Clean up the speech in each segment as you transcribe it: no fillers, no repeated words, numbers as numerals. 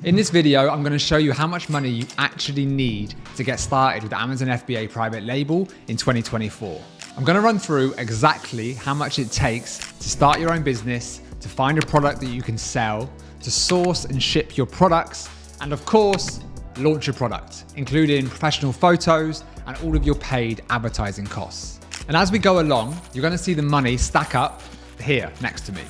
In this video, I'm going to show you how much money you actually need to get started with the Amazon FBA private label in 2024. I'm going to run through exactly how much it takes to start your own business, to find a product that you can sell, to source and ship your products, and of course, launch your product, including professional photos and all of your paid advertising costs. And as we go along, you're going to see the money stack up here next to me.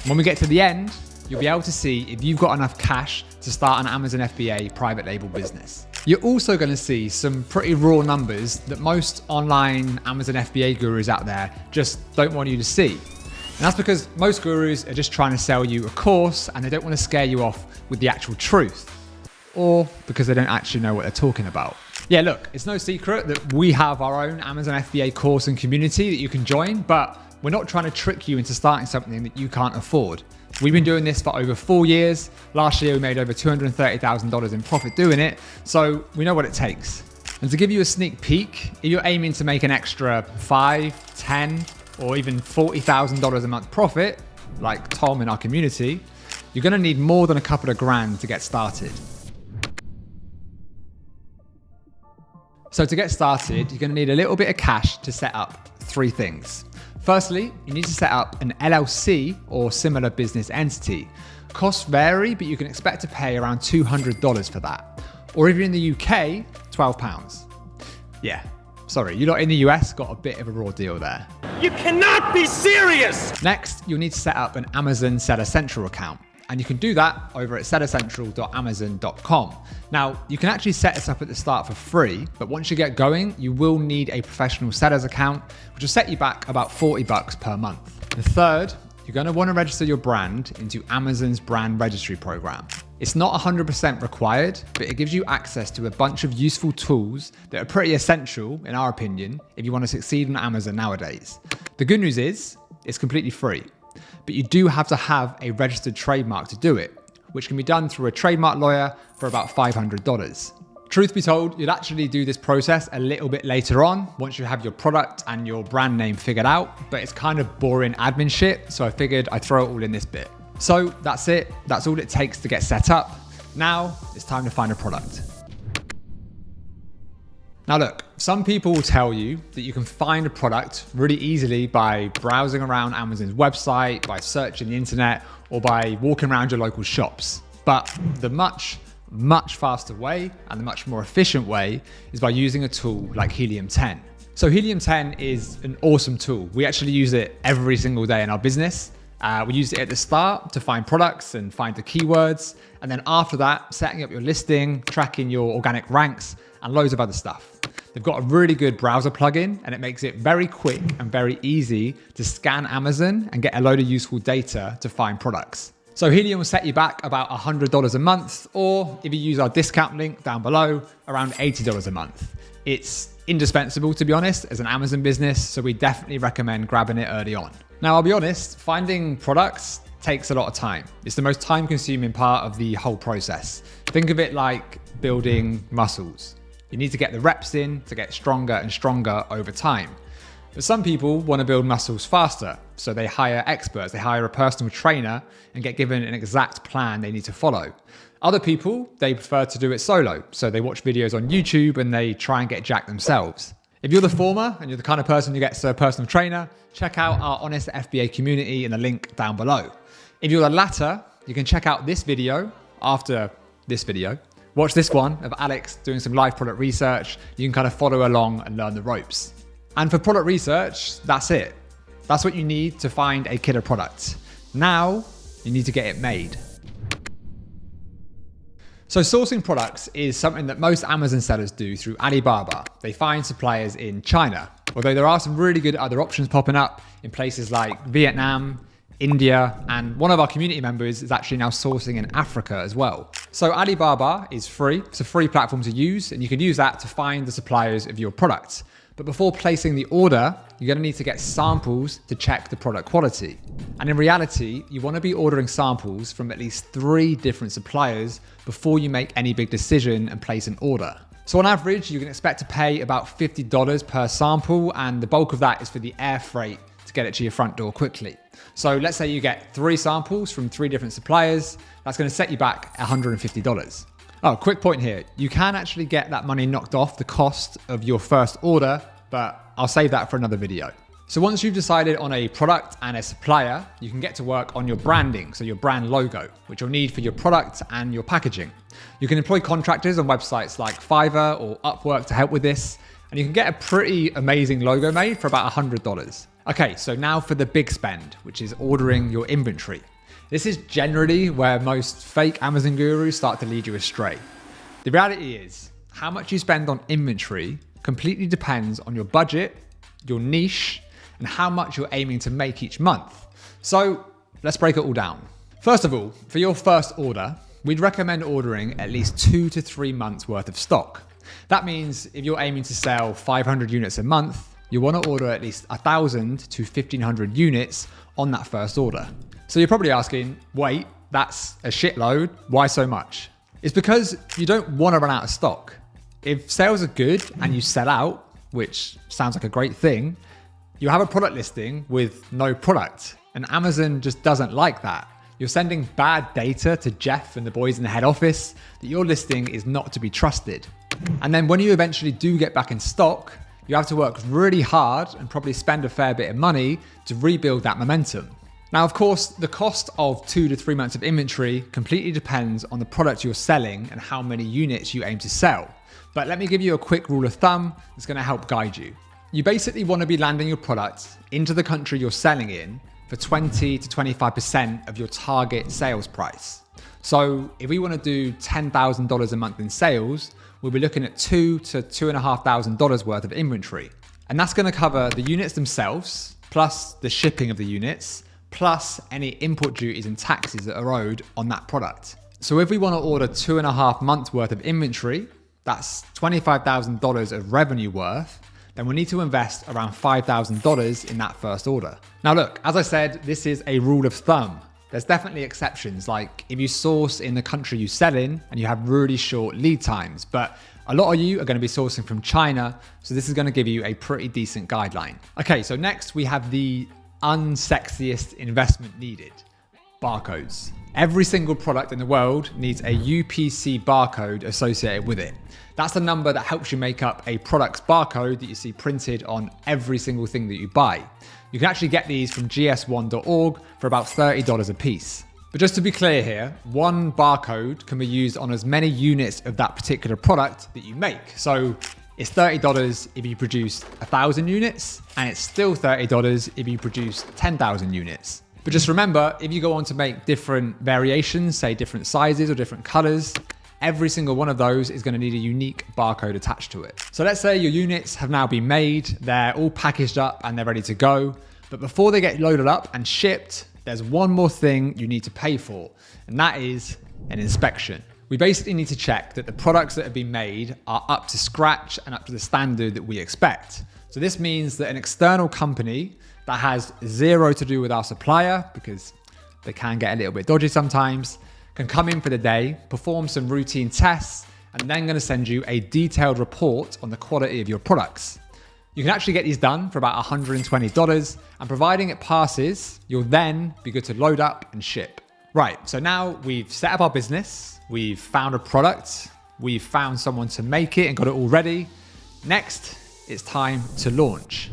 When we get to the end, you'll be able to see if you've got enough cash to start an Amazon FBA private label business. You're also going to see some pretty raw numbers that most online Amazon FBA gurus out there just don't want you to see. And that's because most gurus are just trying to sell you a course and they don't want to scare you off with the actual truth, or because they don't actually know what they're talking about. Yeah, look, it's no secret that we have our own Amazon FBA course and community that you can join, but we're not trying to trick you into starting something that you can't afford. We've been doing this for over 4 years. Last year, we made over $230,000 in profit doing it, so we know what it takes. And to give you a sneak peek, if you're aiming to make an extra $5, $10, or even $40,000 a month profit, like Tom in our community, you're gonna need more than a couple of grand to get started. So to get started, you're gonna need a little bit of cash to set up 3 things. Firstly, you need to set up an LLC or similar business entity. Costs vary, but you can expect to pay around $200 for that. Or if you're in the UK, £12. Yeah, sorry, you lot in the US got a bit of a raw deal there. You cannot be serious! Next, you'll need to set up an Amazon Seller Central account. And you can do that over at sellercentral.amazon.com. Now, you can actually set this up at the start for free, but once you get going, you will need a professional seller's account, which will set you back about $40 per month. And third, you're going to want to register your brand into Amazon's brand registry program. It's not 100% required, but it gives you access to a bunch of useful tools that are pretty essential, in our opinion, if you want to succeed on Amazon nowadays. The good news is, it's completely free. But you do have to have a registered trademark to do it, which can be done through a trademark lawyer for about $500. Truth be told, you'd actually do this process a little bit later on, once you have your product and your brand name figured out, but it's kind of boring admin shit, so I figured I'd throw it all in this bit. So that's it, that's all it takes to get set up. Now it's time to find a product. Now look, some people will tell you that you can find a product really easily by browsing around Amazon's website, by searching the internet, or by walking around your local shops. But the much faster way and the much more efficient way is by using a tool like Helium 10. So Helium 10 is an awesome tool. We actually use it every single day in our business. We use it at the start to find products and find the keywords. And then after that, setting up your listing, tracking your organic ranks, and loads of other stuff. They've got a really good browser plugin and it makes it very quick and very easy to scan Amazon and get a load of useful data to find products. So Helium will set you back about $100 a month, or if you use our discount link down below, around $80 a month. It's indispensable, to be honest, as an Amazon business, so we definitely recommend grabbing it early on. Now, I'll be honest, finding products takes a lot of time. It's the most time-consuming part of the whole process. Think of it like building muscles. You need to get the reps in to get stronger and stronger over time. But some people want to build muscles faster, so they hire experts, they hire a personal trainer and get given an exact plan they need to follow. Other people, they prefer to do it solo, so they watch videos on YouTube and they try and get jacked themselves. If you're the former and you're the kind of person who gets a personal trainer, check out our Honest FBA community in the link down below. If you're the latter, you can check out this video after this video. Watch this one of Alex doing some live product research. You can kind of follow along and learn the ropes. And for product research, that's it. That's what you need to find a killer product. Now, you need to get it made. So sourcing products is something that most Amazon sellers do through Alibaba. They find suppliers in China, although there are some really good other options popping up in places like Vietnam, India, and one of our community members is actually now sourcing in Africa as well. So Alibaba is free. It's a free platform to use, and you can use that to find the suppliers of your product. But before placing the order, you're going to need to get samples to check the product quality. And in reality, you want to be ordering samples from at least 3 different suppliers before you make any big decision and place an order. So on average, you can expect to pay about $50 per sample, and the bulk of that is for the air freight to get it to your front door quickly. So let's say you get 3 samples from 3 different suppliers. That's going to set you back $150. Oh, quick point here. You can actually get that money knocked off the cost of your first order, but I'll save that for another video. So once you've decided on a product and a supplier, you can get to work on your branding, so your brand logo, which you'll need for your product and your packaging. You can employ contractors on websites like Fiverr or Upwork to help with this, and you can get a pretty amazing logo made for about $100. Okay, so now for the big spend, which is ordering your inventory. This is generally where most fake Amazon gurus start to lead you astray. The reality is, how much you spend on inventory completely depends on your budget, your niche, and how much you're aiming to make each month. So let's break it all down. First of all, for your first order, we'd recommend ordering at least 2 to 3 months worth of stock. That means if you're aiming to sell 500 units a month, you want to order at least 1,000 to 1,500 units on that first order. So you're probably asking, wait, that's a shitload, why so much? It's because you don't want to run out of stock. If sales are good and you sell out, which sounds like a great thing, you have a product listing with no product, and Amazon just doesn't like that. You're sending bad data to Jeff and the boys in the head office that your listing is not to be trusted. And then when you eventually do get back in stock, you have to work really hard and probably spend a fair bit of money to rebuild that momentum. Now, of course, the cost of 2 to 3 months of inventory completely depends on the product you're selling and how many units you aim to sell. But let me give you a quick rule of thumb that's going to help guide you. You basically want to be landing your product into the country you're selling in for 20 to 25% of your target sales price. So if we want to do $10,000 a month in sales, we'll be looking at $2,000 to $2,500 worth of inventory. And that's going to cover the units themselves, plus the shipping of the units, plus any import duties and taxes that are owed on that product. So if we want to order 2.5 months worth of inventory, that's $25,000 of revenue worth, then we need to invest around $5,000 in that first order. Now look, as I said, this is a rule of thumb. There's definitely exceptions, like if you source in the country you sell in and you have really short lead times, but a lot of you are going to be sourcing from China, so this is going to give you a pretty decent guideline. Okay, so next we have the unsexiest investment needed, barcodes. Every single product in the world needs a UPC barcode associated with it. That's the number that helps you make up a product's barcode that you see printed on every single thing that you buy. You can actually get these from gs1.org for about $30 a piece. But just to be clear here, one barcode can be used on as many units of that particular product that you make. So it's $30 if you produce 1,000 units, and it's still $30 if you produce 10,000 units. But just remember, if you go on to make different variations, say different sizes or different colors, every single one of those is going to need a unique barcode attached to it. So let's say your units have now been made, they're all packaged up and they're ready to go. But before they get loaded up and shipped, there's one more thing you need to pay for, and that is an inspection. We basically need to check that the products that have been made are up to scratch and up to the standard that we expect. So this means that an external company that has zero to do with our supplier, because they can get a little bit dodgy sometimes, can come in for the day, perform some routine tests, and then going to send you a detailed report on the quality of your products. You can actually get these done for about $120, and providing it passes, you'll then be good to load up and ship. Right, so now we've set up our business, we've found a product, we've found someone to make it and got it all ready. Next, it's time to launch.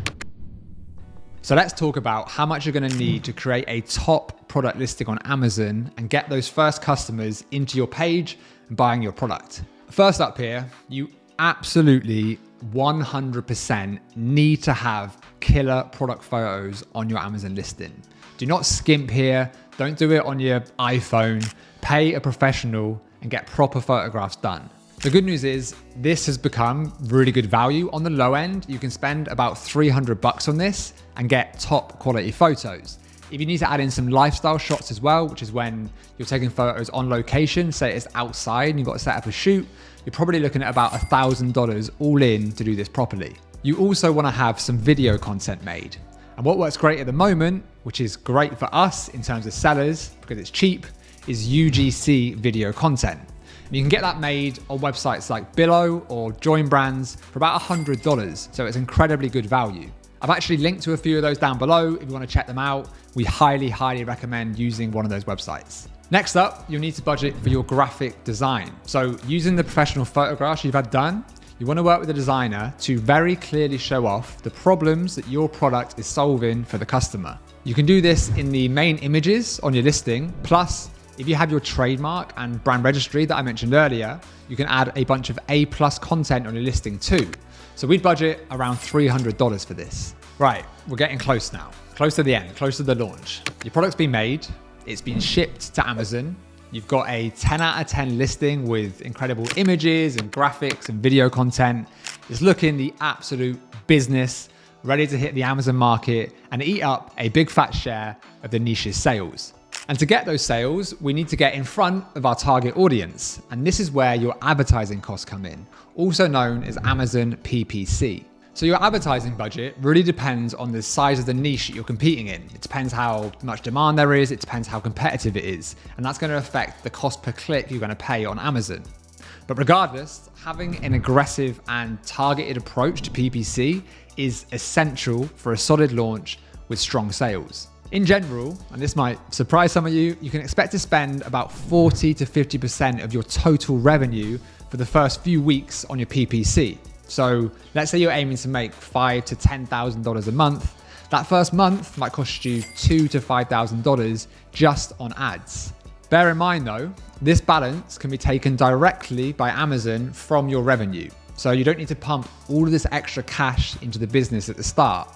So let's talk about how much you're going to need to create a top product listing on Amazon and get those first customers into your page and buying your product. First up here, you absolutely 100% need to have killer product photos on your Amazon listing. Do not skimp here. Don't do it on your iPhone. Pay a professional and get proper photographs done. The good news is this has become really good value. On the low end, you can spend about $300 on this and get top quality photos. If you need to add in some lifestyle shots as well, which is when you're taking photos on location, say it's outside and you've got to set up a shoot, you're probably looking at about $1,000 all in to do this properly. You also want to have some video content made. And what works great at the moment, which is great for us in terms of sellers because it's cheap, is UGC video content. And you can get that made on websites like Billo or Join Brands for about $100. So it's incredibly good value. I've actually linked to a few of those down below if you want to check them out. We highly recommend using one of those websites. Next up, you'll need to budget for your graphic design. So using the professional photographs you've had done, you want to work with a designer to very clearly show off the problems that your product is solving for the customer. You can do this in the main images on your listing. Plus, if you have your trademark and brand registry that I mentioned earlier, you can add a bunch of A+ content on your listing too. So we'd budget around $300 for this. Right, we're getting close now. Close to the end, close to the launch. Your product's been made, it's been shipped to Amazon. You've got a 10 out of 10 listing with incredible images and graphics and video content. It's looking the absolute business, ready to hit the Amazon market and eat up a big fat share of the niche's sales. And to get those sales, we need to get in front of our target audience. And this is where your advertising costs come in, also known as Amazon PPC. So your advertising budget really depends on the size of the niche that you're competing in. It depends how much demand there is, it depends how competitive it is, and that's going to affect the cost per click you're going to pay on Amazon. But regardless, having an aggressive and targeted approach to PPC is essential for a solid launch with strong sales. In general, and this might surprise some of you, you can expect to spend about 40 to 50% of your total revenue for the first few weeks on your PPC. So let's say you're aiming to make $5,000 to $10,000 a month. That first month might cost you $2,000 to $5,000 just on ads. Bear in mind though, this balance can be taken directly by Amazon from your revenue. So you don't need to pump all of this extra cash into the business at the start.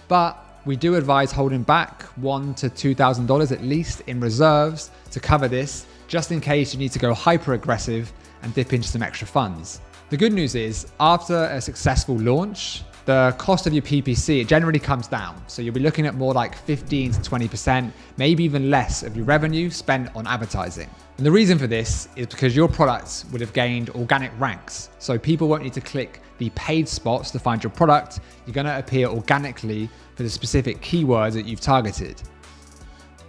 But we do advise holding back $1,000 to $2,000 at least in reserves to cover this, just in case you need to go hyper aggressive and dip into some extra funds. The good news is, after a successful launch, the cost of your PPC, it generally comes down. So you'll be looking at more like 15 to 20%, maybe even less of your revenue spent on advertising. And the reason for this is because your products would have gained organic ranks. So people won't need to click the paid spots to find your product. You're going to appear organically for the specific keywords that you've targeted.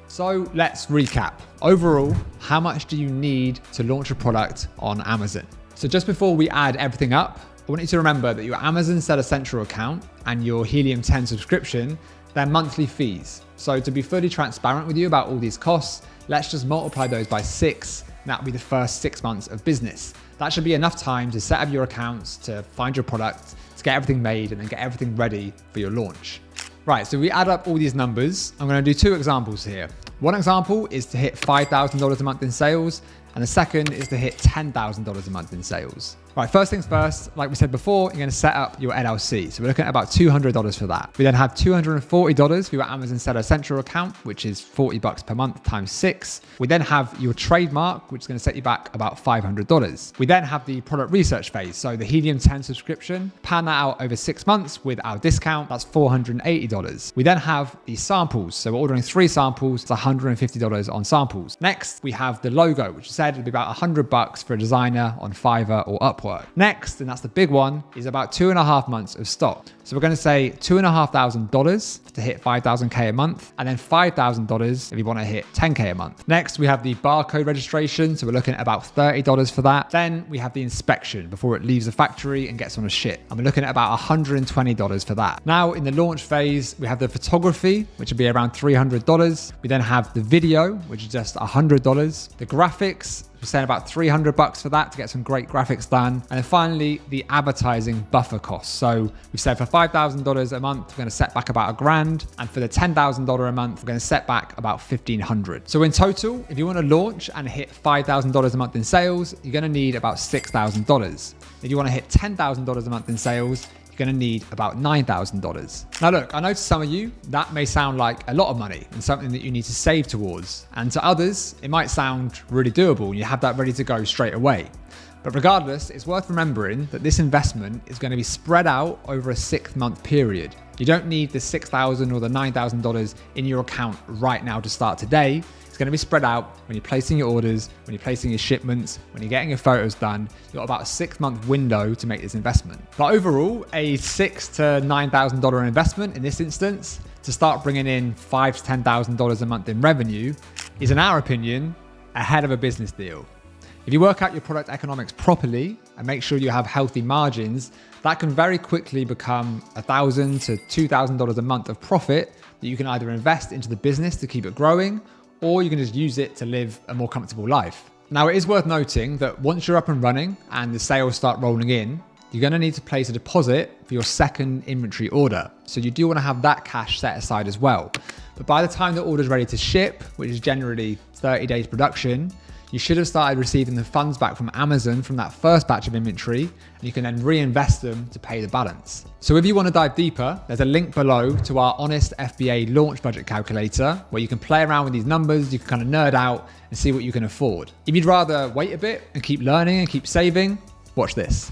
So let's recap. Overall, how much do you need to launch a product on Amazon? So just before we add everything up, I want you to remember that your Amazon Seller Central account and your Helium 10 subscription, they're monthly fees. So to be fully transparent with you about all these costs, let's just multiply those by 6. And that'll be the first 6 months of business. That should be enough time to set up your accounts, to find your product, to get everything made and then get everything ready for your launch. Right, so we add up all these numbers. I'm going to do 2 examples here. One example is to hit $5,000 a month in sales, and the second is to hit $10,000 a month in sales. Right, first things first, like we said before, you're going to set up your LLC. So we're looking at about $200 for that. We then have $240 for your Amazon Seller Central account, which is $40 per month times 6. We then have your trademark, which is going to set you back about $500. We then have the product research phase. So the Helium 10 subscription, pan that out over 6 months with our discount, that's $480. We then have the samples. So we're ordering 3 samples, it's $150 on samples. Next, we have the logo, which is said to be about $100 for a designer on Fiverr or Upwork. Next, and that's the big one, is about 2.5 months of stock. So we're going to say $2,500 to hit 5,000K a month, and then $5,000 if you want to hit 10K a month. Next, we have the barcode registration. So we're looking at about $30 for that. Then we have the inspection before it leaves the factory and gets on a ship. And we're looking at about $120 for that. Now in the launch phase, we have the photography, which would be around $300. We then have the video, which is just $100. The graphics, we're saying about $300 for that to get some great graphics done. And then finally, the advertising buffer costs. So we've said for $5,000 a month, we're going to set back about $1,000. And for the $10,000 a month, we're going to set back about $1,500. So in total, if you want to launch and hit $5,000 a month in sales, you're going to need about $6,000. If you want to hit $10,000 a month in sales, you're going to need about $9,000. Now look, I know to some of you, that may sound like a lot of money and something that you need to save towards. And to others, it might sound really doable and you have that ready to go straight away. But regardless, it's worth remembering that this investment is going to be spread out over a 6-month period. You don't need the $6,000 or the $9,000 in your account right now to start today. It's going to be spread out when you're placing your orders, when you're placing your shipments, when you're getting your photos done. You've got about a 6-month window to make this investment. But overall, a $6,000 to $9,000 investment in this instance to start bringing in $5,000 to $10,000 a month in revenue is, in our opinion, a hell of a business deal. If you work out your product economics properly and make sure you have healthy margins, that can very quickly become $1,000 to $2,000 a month of profit that you can either invest into the business to keep it growing, or you can just use it to live a more comfortable life. Now, it is worth noting that once you're up and running and the sales start rolling in, you're going to need to place a deposit for your second inventory order. So you do want to have that cash set aside as well. But by the time the order is ready to ship, which is generally 30 days production, you should have started receiving the funds back from Amazon from that first batch of inventory, and you can then reinvest them to pay the balance. So if you want to dive deeper, there's a link below to our honest FBA launch budget calculator where you can play around with these numbers, you can kind of nerd out and see what you can afford. If you'd rather wait a bit and keep learning and keep saving, watch this.